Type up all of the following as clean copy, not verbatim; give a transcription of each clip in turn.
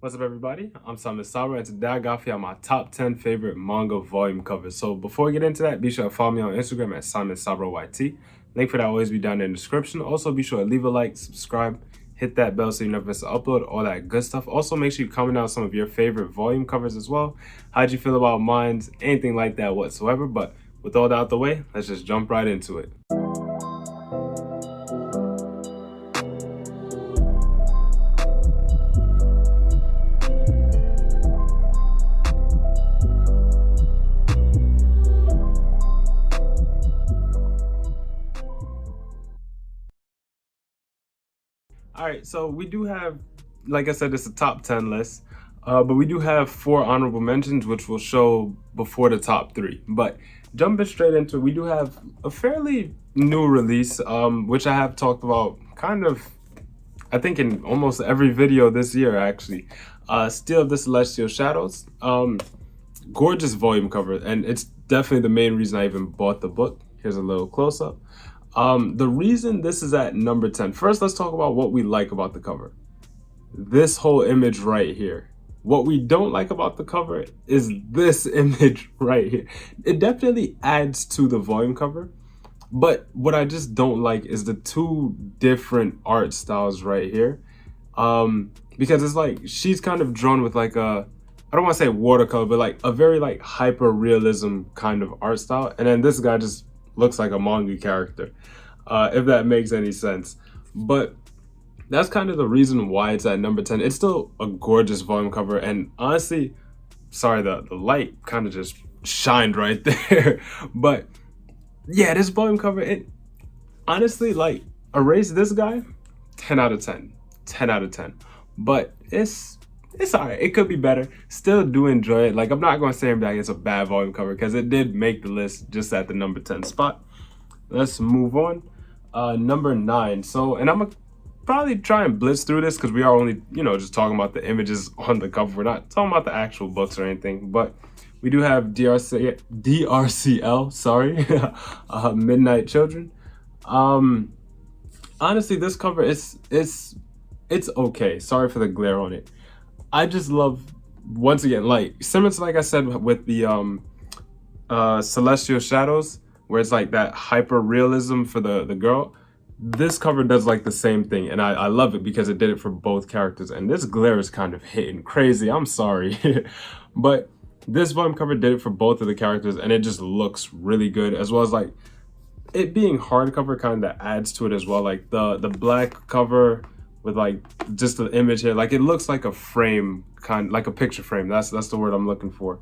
What's up, everybody? I'm Simon Sabra, and today I got for y'all my top 10 favorite manga volume covers. So before we get into that, be sure to follow me on Instagram at Simon Sabra YT. Link for that will always be down in the description. Also, be sure to leave a like, subscribe, hit that bell so you never miss an upload, all that good stuff. Also, make sure you comment down some of your favorite volume covers as well. How'd you feel about mine? Anything like that whatsoever. But with all that out the way, let's just jump right into it. All right, so we do have, like I said, it's a top 10 list, but we do have 4 honorable mentions, which will show before the top 3. But jumping straight into it, we do have a fairly new release, which I have talked about kind of, I think, in almost every video this year, actually. Still of the Celestial Shadows. Gorgeous volume cover, and it's definitely the main reason I even bought the book. Here's a little close up. The reason this is at number 10, first let's talk about what we like about the cover. This whole image right here. What we don't like about the cover is this image right here. It definitely adds to the volume cover, but what I just don't like is the two different art styles right here. Because it's like she's kind of drawn with like a, I don't want to say watercolor, but like a very like hyper realism kind of art style, and then this guy just looks like a manga character, if that makes any sense. But that's kind of the reason why it's at number 10. It's still a gorgeous volume cover, and honestly, sorry, the light kind of just shined right there. But yeah, this volume cover, it honestly, like, erase this guy, 10 out of 10. 10 out of 10. But it's all right. It could be better. Still do enjoy it. Like, I'm not going to say that it's a bad volume cover because it did make the list just at the number 10 spot. Let's move on. Number 9. So, and I'm going to probably try and blitz through this because we are only, just talking about the images on the cover. We're not talking about the actual books or anything. But we do have DRCL, sorry, Midnight Children. Honestly, this cover it's okay. Sorry for the glare on it. I just love, once again, like similar to like I said with the Celestial Shadows, where it's like that hyper realism for the girl. This cover does like the same thing, and I love it because it did it for both characters. And this glare is kind of hitting crazy. I'm sorry, but this volume cover did it for both of the characters, and it just looks really good. As well as like it being hardcover kind of adds to it as well. Like the black cover with like just the image here, like it looks like a frame, kind like a picture frame. That's the word I'm looking for.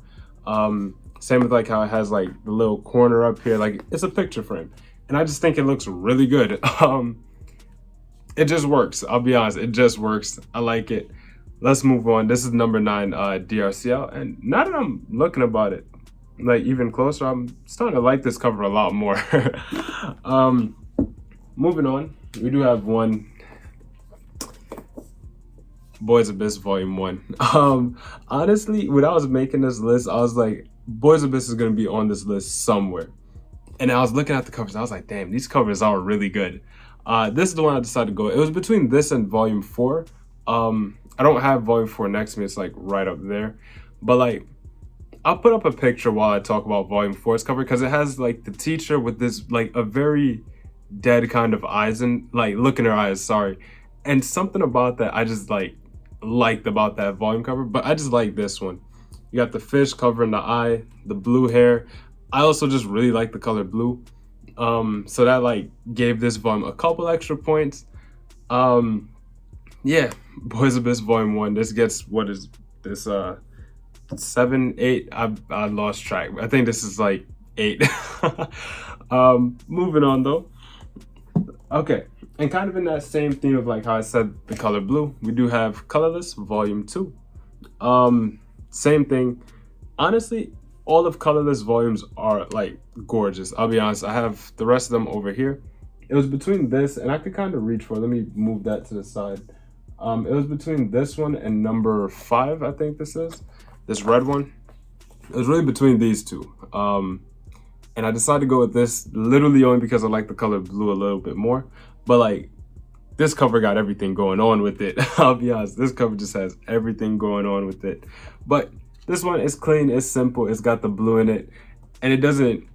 Same with like how it has like the little corner up here, like it's a picture frame, and I just think it looks really good. It just works. I'll be honest, it just works. I like it. Let's move on. This is number 9, DRCL, and now that I'm looking about it like even closer, I'm starting to like this cover a lot more. Moving on, we do have one. Boys Abyss Volume 1. Honestly, when I was making this list, I was like, Boys Abyss is gonna be on this list somewhere. And I was looking at the covers, I was like, damn, these covers are really good. This is the one I decided to go. It was between this and Volume 4. I don't have Volume 4 next to me, it's like right up there. But like, I'll put up a picture while I talk about Volume 4's cover, because it has like the teacher with this like a very dead kind of eyes, and like look in her eyes, sorry. And something about that I just like liked about that volume cover, but I just like this one. You got the fish covering the eye, the blue hair. I also just really like the color blue. So that like gave this volume a couple extra points. Yeah, Boys Abyss Volume 1. This gets, what is this, 7, 8? I lost track. I think this is like 8. Moving on though. Okay, and kind of in that same theme of like how I said the color blue, we do have Colorless Volume 2. Same thing. Honestly, all of Colorless volumes are like gorgeous. I'll be honest, I have the rest of them over here. It was between this, and I could kind of reach for it. Let me move that to the side. It was between this one and number 5, I think this is. This red one. It was really between these two. And I decided to go with this literally only because I like the color blue a little bit more. But like, this cover got everything going on with it. I'll be honest, this cover just has everything going on with it. But this one is clean, it's simple, it's got the blue in it, and it doesn't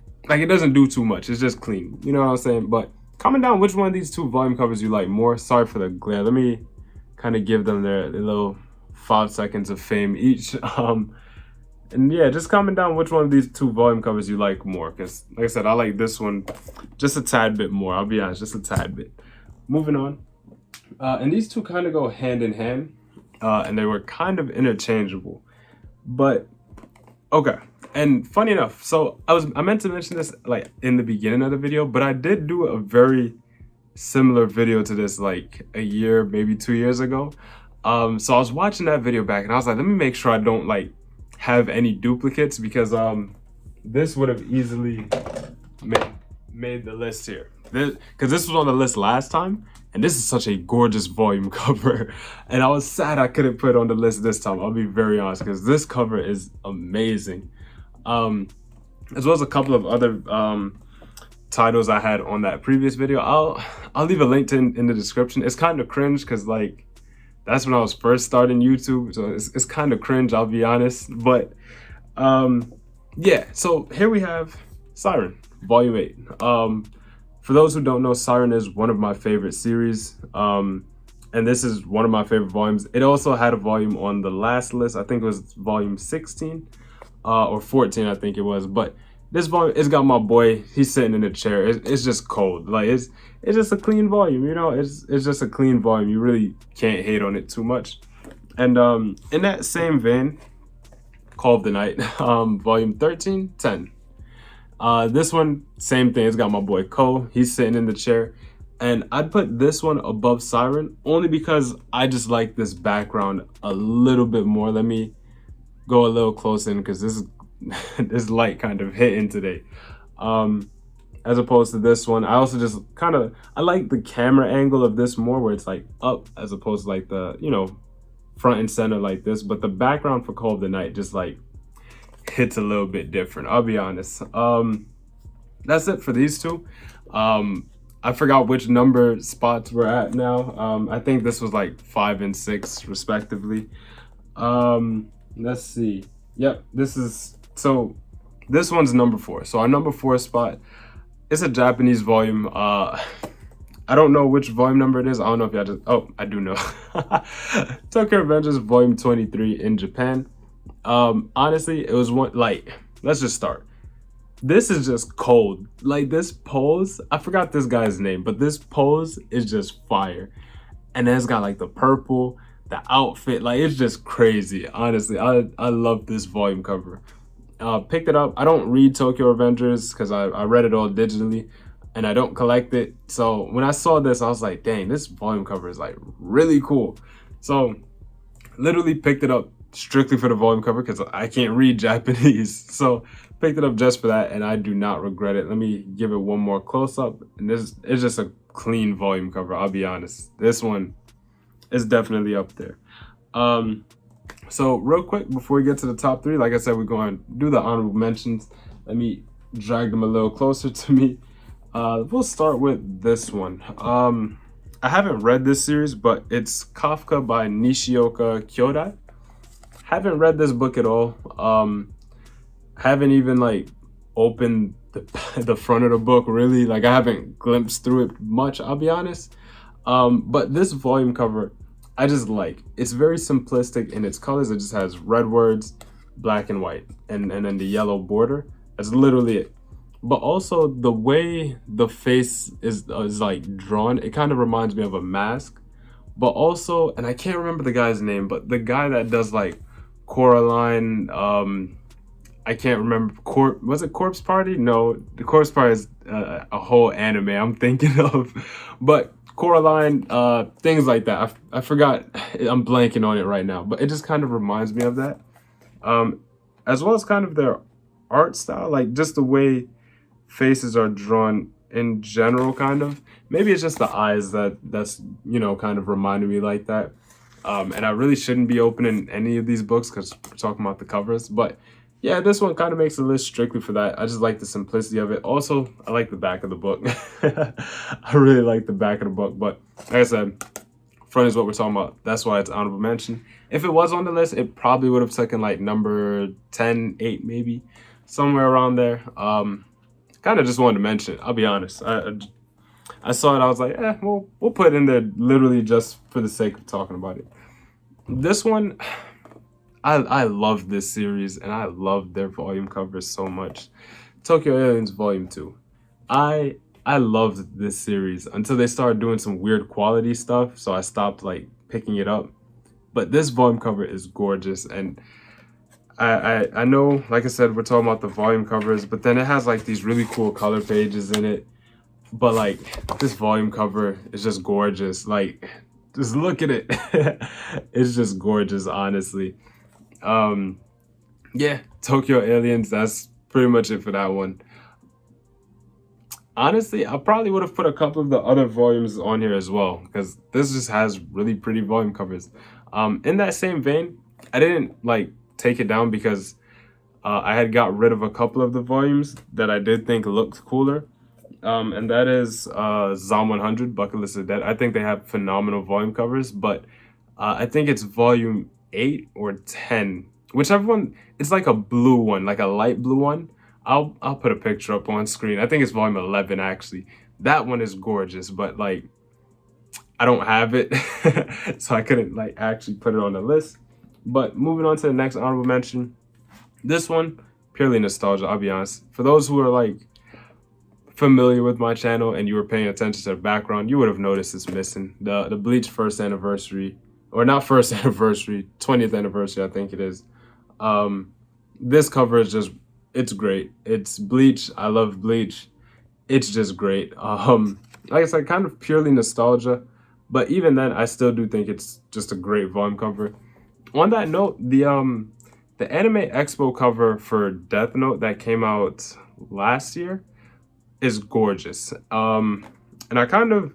do too much. It's just clean. You know what I'm saying? But comment down which one of these two volume covers you like more. Sorry for the glare. Let me kind of give them their little 5 seconds of fame each. And yeah, just comment down which one of these two volume covers you like more. Because like I said, I like this one just a tad bit more. I'll be honest, just a tad bit. Moving on. And these two kind of go hand in hand. And they were kind of interchangeable. But okay. And funny enough, so I meant to mention this like in the beginning of the video, but I did do a very similar video to this like a year, maybe 2 years ago. So I was watching that video back and I was like, let me make sure I don't like have any duplicates, because this would have easily made the list here. Because this was on the list last time, and this is such a gorgeous volume cover, and I was sad I couldn't put it on the list this time. I'll be very honest, because this cover is amazing. As well as a couple of other titles I had on that previous video. I'll leave a link to in the description. It's kind of cringe because like that's when I was first starting YouTube, so it's kind of cringe, I'll be honest. But yeah, so here we have Siren Volume 8. For those who don't know, Siren is one of my favorite series, and this is one of my favorite volumes. It also had a volume on the last list. I think it was volume 16 or 14, I think it was. But this volume, it's got my boy. He's sitting in a chair. It's just cold. Like it's just a clean volume. You know, it's just a clean volume. You really can't hate on it too much. And in that same vein, Call of the Night, volume 13, 10. This one, same thing. It's got my boy Cole. He's sitting in the chair. And I'd put this one above Siren only because I just like this background a little bit more. Let me go a little close in because this light kind of hitting today. As opposed to this one, I also just I like the camera angle of this more, where it's like up as opposed to like the, you know, front and center like this. But the background for Call of the Night just like hits a little bit different, I'll be honest. That's it for these two. I forgot which number spots we're at now. I think this was like 5 and 6 respectively. Let's see. Yep, this one's number 4. So our number 4 spot, it's a Japanese volume. I don't know which volume number it is. I don't know if y'all just, oh, I do know. Tokyo Revengers volume 23 in Japan. Honestly, it was one, like, let's just start. This is just cold. Like this pose, I forgot this guy's name, but this pose is just fire. And then it's got like the purple, the outfit, like it's just crazy. Honestly, I love this volume cover. Picked it up. I don't read Tokyo Revengers because I read it all digitally and I don't collect it. So when I saw this, I was like, dang, this volume cover is like really cool. So literally picked it up strictly for the volume cover because I can't read Japanese. So picked it up just for that and I do not regret it. Let me give it one more close up. And this is just a clean volume cover, I'll be honest. This one is definitely up there. So real quick before we get to the top 3, like I said, we're going to do the honorable mentions. Let me drag them a little closer to me. We'll start with this one. I haven't read this series, but it's Kafka by Nishioka Kyodai. Haven't read this book at all. Haven't even like opened the front of the book really. Like I haven't glimpsed through it much, I'll be honest. But this volume cover, I just like. It's very simplistic in its colors. It just has red words, black and white, and then the yellow border. That's literally it. But also the way the face is like drawn, it kind of reminds me of a mask. But also, and I can't remember the guy's name, but the guy that does like Coraline, I can't remember. Was it Corpse Party? No, the Corpse Party is a whole anime I'm thinking of. But Coraline, things like that. I forgot. I'm blanking on it right now. But it just kind of reminds me of that. As well as kind of their art style, like just the way faces are drawn in general, kind of. Maybe it's just the eyes that's, you know, kind of reminded me like that. And I really shouldn't be opening any of these books because we're talking about the covers. But Yeah, this one kind of makes the list strictly for that. I just like the simplicity of it. Also, I like the back of the book. I really like the back of the book, but like I said, front is what we're talking about. That's why it's honorable mention. If it was on the list, it probably would have taken like number 10, 8 maybe, somewhere around there. Kind of just wanted to mention it. I'll be honest. I saw it. I was like, we'll put it in there literally just for the sake of talking about it. This one, I love this series and I love their volume covers so much. Tokyo Aliens Volume 2. I I loved this series until they started doing some weird quality stuff, so I stopped like picking it up. But this volume cover is gorgeous, and I know, like I said, we're talking about the volume covers, but then it has like these really cool color pages in it. But like this volume cover is just gorgeous. Like just look at it. It's just gorgeous, honestly. Um yeah, Tokyo Aliens, that's pretty much it for that one. Honestly, I probably would have put a couple of the other volumes on here as well because this just has really pretty volume covers. In that same vein, I didn't like take it down because I had got rid of a couple of the volumes that I did think looked cooler. And that is Zom 100, Bucket List of Dead. I think they have phenomenal volume covers, but I think it's volume 8 or 10, whichever one. It's like a blue one, like a light blue one. I'll put a picture up on screen. I think it's volume 11 actually. That one is gorgeous, but like I don't have it, so I couldn't like actually put it on the list. But moving on to the next honorable mention, this one purely nostalgia. I'll be honest. For those who are like familiar with my channel and you were paying attention to the background, you would have noticed it's missing. The Bleach first anniversary, or not first anniversary, 20th anniversary, I think it is. This cover is just, it's great. It's Bleach. I love Bleach. It's just great. Like I said, kind of purely nostalgia, but even then, I still do think it's just a great volume cover. On that note, the Anime Expo cover for Death Note that came out last year is gorgeous. And I kind of,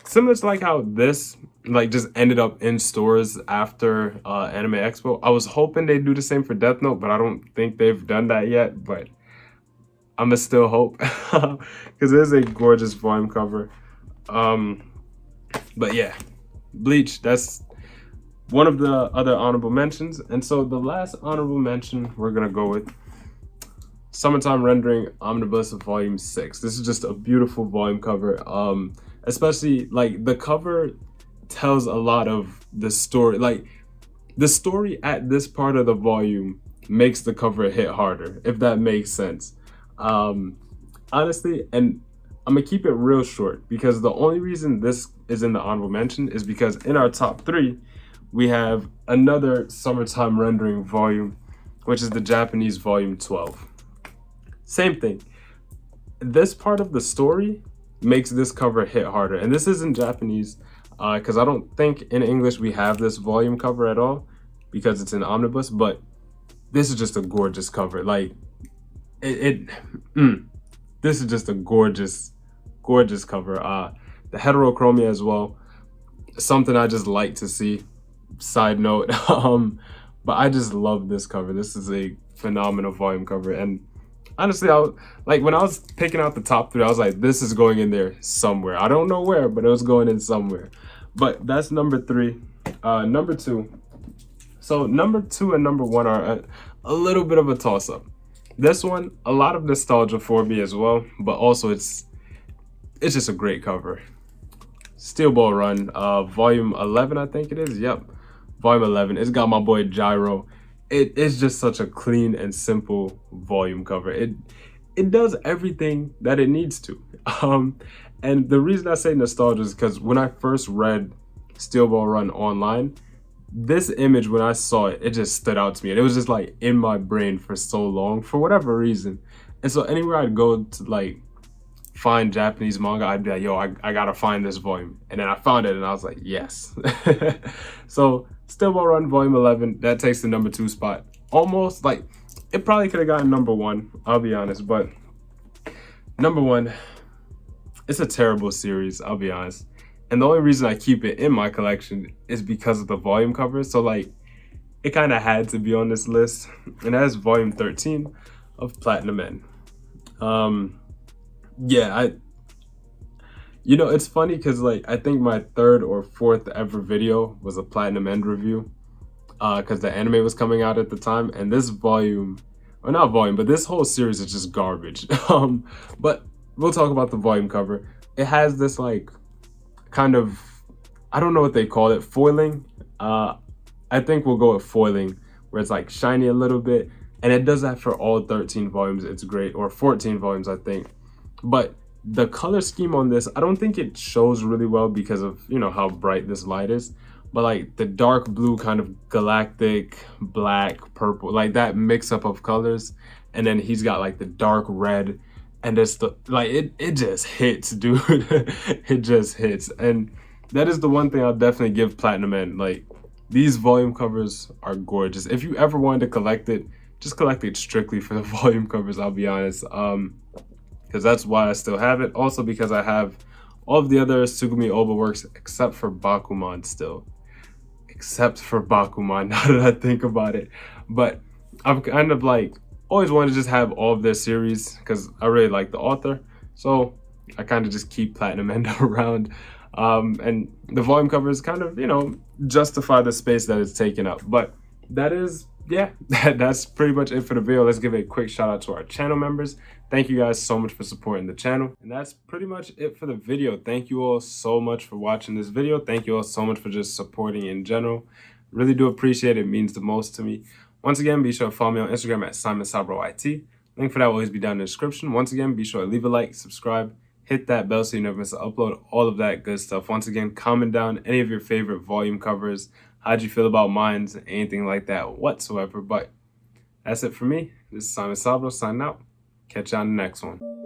similar to like how this like just ended up in stores after Anime Expo. I was hoping they'd do the same for Death Note, but I don't think they've done that yet. But I'ma still hope because it is a gorgeous volume cover. But yeah, Bleach. That's one of the other honorable mentions. And so the last honorable mention we're gonna go with Summertime Rendering Omnibus Volume 6. This is just a beautiful volume cover. Especially like the cover tells a lot of the story. Like the story at this part of the volume makes the cover hit harder, if that makes sense. Honestly, and I'm gonna keep it real short because the only reason this is in the honorable mention is because in our top 3, we have another Summertime Rendering volume, which is the Japanese volume 12. Same thing. This part of the story makes this cover hit harder. And this isn't Japanese because I don't think in English we have this volume cover at all because it's an omnibus, but this is just a gorgeous cover. Like this is just a gorgeous, gorgeous cover. The heterochromia as well, something I just like to see. Side note, but I just love this cover. This is a phenomenal volume cover, and honestly, I was like, when I was picking out the top 3, I was like, this is going in there somewhere. I don't know where, but it was going in somewhere. But that's number 3. Number 2. So number 2 and number 1 are a little bit of a toss-up. This one, a lot of nostalgia for me as well, but also it's just a great cover. Steel Ball Run, volume 11, I think it is. Yep, volume 11. It's got my boy Gyro. It is just such a clean and simple volume cover. It does everything that it needs to. And the reason I say nostalgia is because when I first read Steel Ball Run online, this image, when I saw it, it just stood out to me. And it was just like in my brain for so long, for whatever reason. And so anywhere I'd go to like find Japanese manga, I'd be like, yo, I gotta find this volume. And then I found it and I was like, yes. So Steel Ball Run volume 11, that takes the number 2 spot. Almost like it probably could have gotten number 1, I'll be honest, but number 1, it's a terrible series, I'll be honest. And the only reason I keep it in my collection is because of the volume cover. So like it kind of had to be on this list. And that's volume 13 of Platinum End. Um, yeah, it's funny because like I think my third or fourth ever video was a Platinum End review, because the anime was coming out at the time, and this volume, or not volume, but this whole series is just garbage. But we'll talk about the volume cover. It has this like kind of, I don't know what they call it, foiling. I think we'll go with foiling, where it's like shiny a little bit, and it does that for all 13 volumes. It's great, or 14 volumes, I think. But the color scheme on this, I don't think it shows really well because of, how bright this light is. But like the dark blue kind of galactic black purple, like that mix up of colors, and then he's got like the dark red, and it's the like it just hits, dude. It just hits. And that is the one thing I'll definitely give Platinum End. Like, these volume covers are gorgeous. If you ever wanted to collect it, just collect it strictly for the volume covers, I'll be honest. Because that's why I still have it. Also because I have all of the other Sugumi Oba works except for Bakuman still. Except for Bakuman, now that I think about it. But I've kind of like always wanted to just have all of their series because I really like the author. So I kind of just keep Platinum End around. And the volume covers kind of, justify the space that it's taken up. But that is, yeah, that's pretty much it for the video. Let's give a quick shout out to our channel members. Thank you guys so much for supporting the channel. And that's pretty much it for the video. Thank you all so much for watching this video. Thank you all so much for just supporting in general. Really do appreciate it. It means the most to me. Once again, be sure to follow me on Instagram at SimonSabroIT. Link for that will always be down in the description. Once again, be sure to leave a like, subscribe, hit that bell so you never miss an upload, all of that good stuff. Once again, comment down any of your favorite volume covers. How'd you feel about mines? Anything like that whatsoever. But that's it for me. This is Simon Sabro signing out. Catch you on the next one.